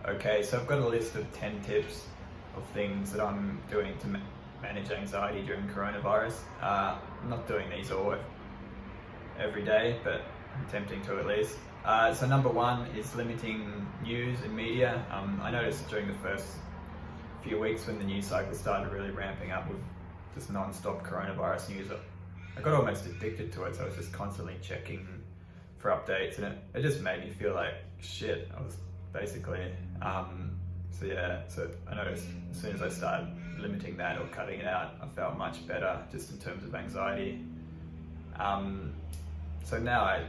Okay, so I've got a list of 10 tips of things that I'm doing to manage anxiety during coronavirus. I'm not doing these all every day, but I'm attempting to at least. So number one is limiting news and media. I noticed during the first few weeks when the news cycle started really ramping up with just non-stop coronavirus news, I got almost addicted to it, so I was just constantly checking for updates, and it just made me feel like shit. I was basically, so I noticed as soon as I started limiting that or cutting it out, I felt much better just in terms of anxiety. So now I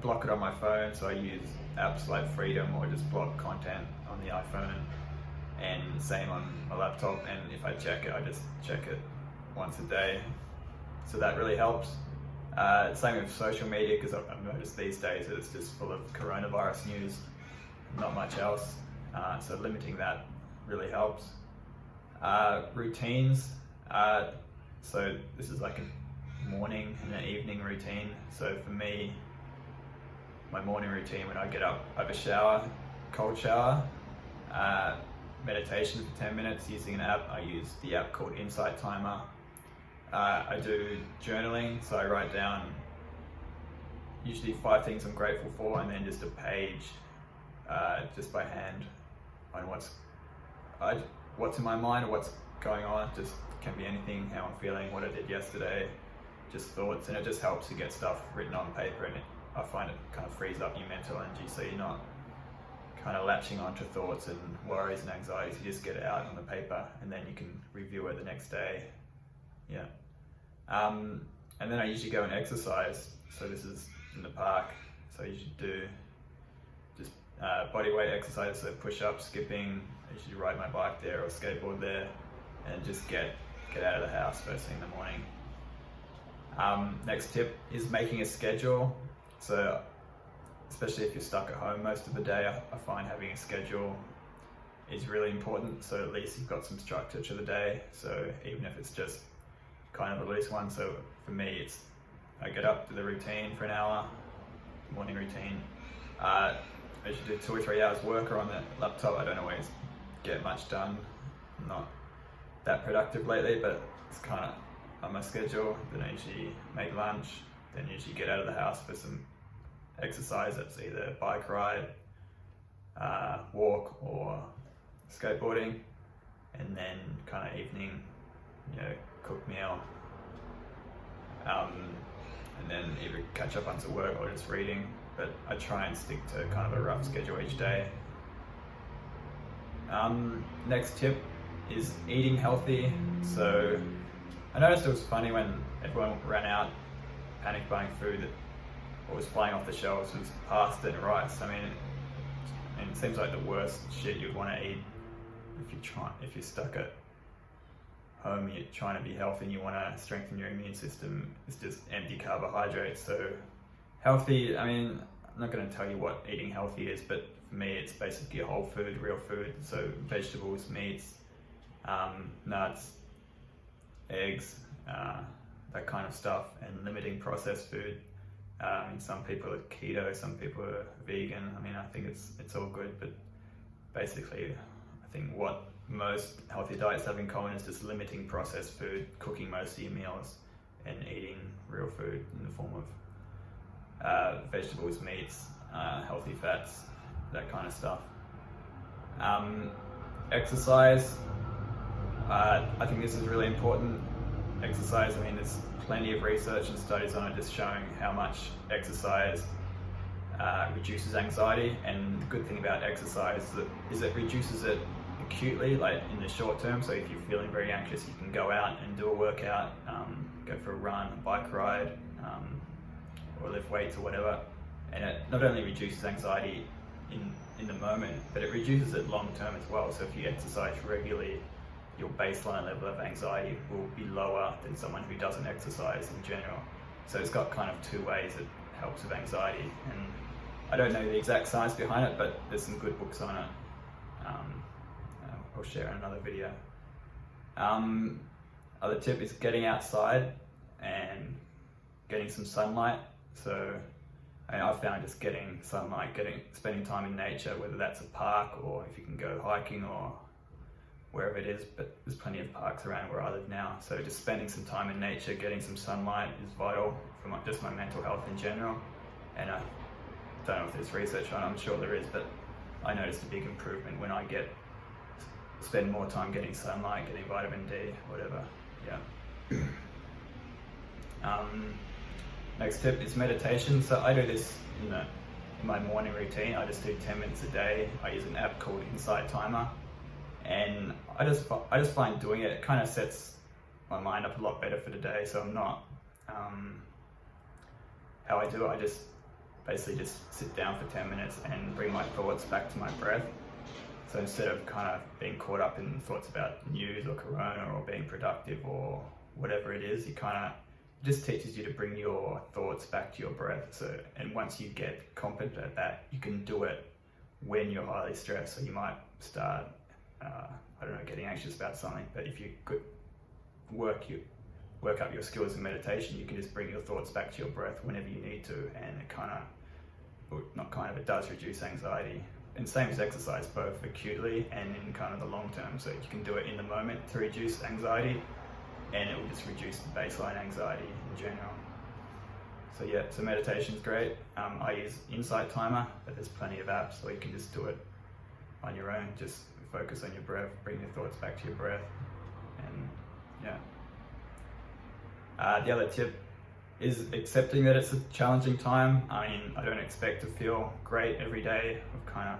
block it on my phone, so I use apps like Freedom or just block content on the iPhone, and same on my laptop, and if I check it, I just check it once a day. So that really helps. Same with social media, because I've noticed these days that it's just full of coronavirus news, not much else. So limiting that really helps. Routines. So this is like a morning and an evening routine. So for me, my morning routine, when I get up, I have a shower, cold shower, meditation for 10 minutes using an app. I use the app called Insight Timer. I do journaling, so I write down usually 5 things I'm grateful for, and then just a page just by hand on what's in my mind or what's going on. Just can be anything, how I'm feeling, what I did yesterday, just thoughts, and it just helps to get stuff written on paper, and I find it kind of frees up your mental energy, so you're not kind of latching onto thoughts and worries and anxieties. You just get it out on the paper, and then you can review it the next day. Yeah. And then I usually go and exercise. So this is in the park. So I usually do just body weight exercise, so push-ups, skipping. I usually ride my bike there or skateboard there, and just get out of the house first thing in the morning. Next tip is making a schedule. So especially if you're stuck at home most of the day, I find having a schedule is really important. So at least you've got some structure to the day. So even if it's just kind of a loose one. So for me, I get up to the routine for an hour, morning routine. I usually do 2 or 3 hours work or on the laptop. I don't always get much done. I'm not that productive lately, but it's kind of on my schedule. Then I usually make lunch, then usually get out of the house for some exercise. That's either bike ride, walk, or skateboarding, and then kind of evening, cook meal, and then either catch up on some work or just reading. But I try and stick to kind of a rough schedule each day. Next tip is eating healthy. So I noticed it was funny when everyone ran out, panic buying food, that what was flying off the shelves was pasta and rice. I mean, it seems like the worst shit you'd want to eat if you're stuck at home, you're trying to be healthy and you want to strengthen your immune system. It's just empty carbohydrates. So healthy, I mean, I'm not going to tell you what eating healthy is, but for me it's basically whole food, real food. So vegetables, meats, nuts, eggs, that kind of stuff, and limiting processed food. Some people are keto, some people are vegan. I mean, I think it's all good, but basically I think what most healthy diets have in common is just limiting processed food, cooking most of your meals, and eating real food in the form of vegetables, meats, healthy fats, that kind of stuff. Exercise, I think this is really important. Exercise, I mean, there's plenty of research and studies on it just showing how much exercise reduces anxiety. And the good thing about exercise is it reduces it acutely, like in the short term. So if you're feeling very anxious, you can go out and do a workout, go for a run, a bike ride, or lift weights or whatever. And it not only reduces anxiety in the moment, but it reduces it long term as well. So if you exercise regularly, your baseline level of anxiety will be lower than someone who doesn't exercise in general. So it's got kind of 2 ways it helps with anxiety. And I don't know the exact science behind it, but there's some good books on it. I'll share in another video. Other tip is getting outside and getting some sunlight. So And I've found just getting sunlight, spending time in nature, whether that's a park or if you can go hiking or wherever it is, but there's plenty of parks around where I live now. So just spending some time in nature, getting some sunlight is vital for just my mental health in general. And I don't know if there's research on it, I'm sure there is, but I noticed a big improvement when I spend more time getting sunlight, getting vitamin D, whatever. Yeah. Next tip is meditation. So I do this in my morning routine. I just do 10 minutes a day. I use an app called Insight Timer, and I just find doing it kind of sets my mind up a lot better for the day. So I'm not how I do it. I just basically just sit down for 10 minutes and bring my thoughts back to my breath. So instead of kind of being caught up in thoughts about news or corona or being productive or whatever it is, it just teaches you to bring your thoughts back to your breath. So, and once you get competent at that, you can do it when you're highly stressed. So you might start, getting anxious about something, but if you could work up your skills in meditation, you can just bring your thoughts back to your breath whenever you need to, and it does reduce anxiety. And same as exercise, both acutely and in kind of the long term. So you can do it in the moment to reduce anxiety, and it will just reduce the baseline anxiety in general. So yeah, so meditation is great. I use Insight Timer, but there's plenty of apps, so you can just do it on your own. Just focus on your breath, bring your thoughts back to your breath, and yeah. The other tip is accepting that it's a challenging time. I mean, I don't expect to feel great every day of kind of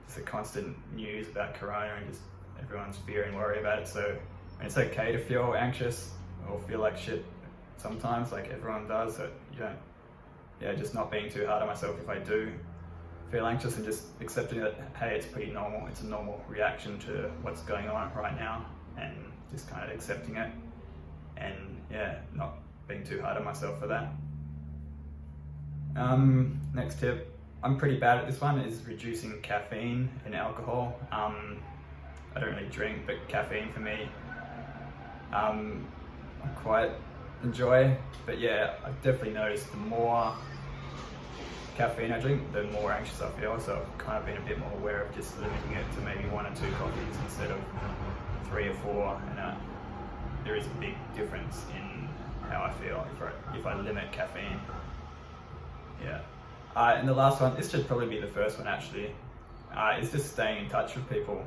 just a constant news about corona and just everyone's fear and worry about it. So it's okay to feel anxious or feel like shit sometimes, like everyone does. So just not being too hard on myself if I do feel anxious, and just accepting that, hey, it's pretty normal. It's a normal reaction to what's going on right now, and just kind of accepting it, and yeah, not being too hard on myself for that. Next tip, I'm pretty bad at this one, is reducing caffeine and alcohol. I don't really drink, but caffeine for me, I quite enjoy. But yeah, I've definitely noticed the more caffeine I drink, the more anxious I feel. So I've kind of been a bit more aware of just limiting it to maybe 1 or 2 coffees instead of 3 or 4. And there is a big difference in how I feel if I limit caffeine. Yeah. And the last one, this should probably be the first one actually, is just staying in touch with people.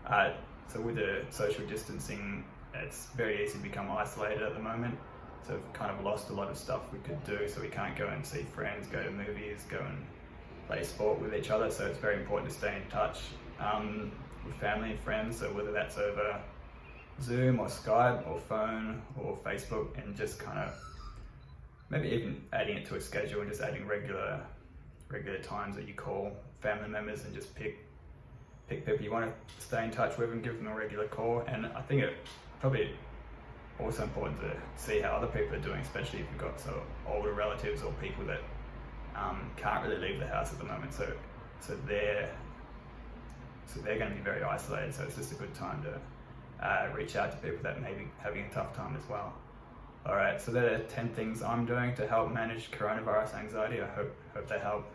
So with the social distancing, it's very easy to become isolated at the moment. So we've kind of lost a lot of stuff we could do. So we can't go and see friends, go to movies, go and play sport with each other. So it's very important to stay in touch with family and friends. So whether that's over Zoom or Skype or phone or Facebook, and just kind of maybe even adding it to a schedule and just adding regular times that you call family members, and just pick people you want to stay in touch with and give them a regular call. And I think it probably also important to see how other people are doing, especially if you've got sort of older relatives or people that can't really leave the house at the moment. So they're going to be very isolated. So it's just a good time to reach out to people that may be having a tough time as well. All right, so there are 10 things I'm doing to help manage coronavirus anxiety. I hope they help.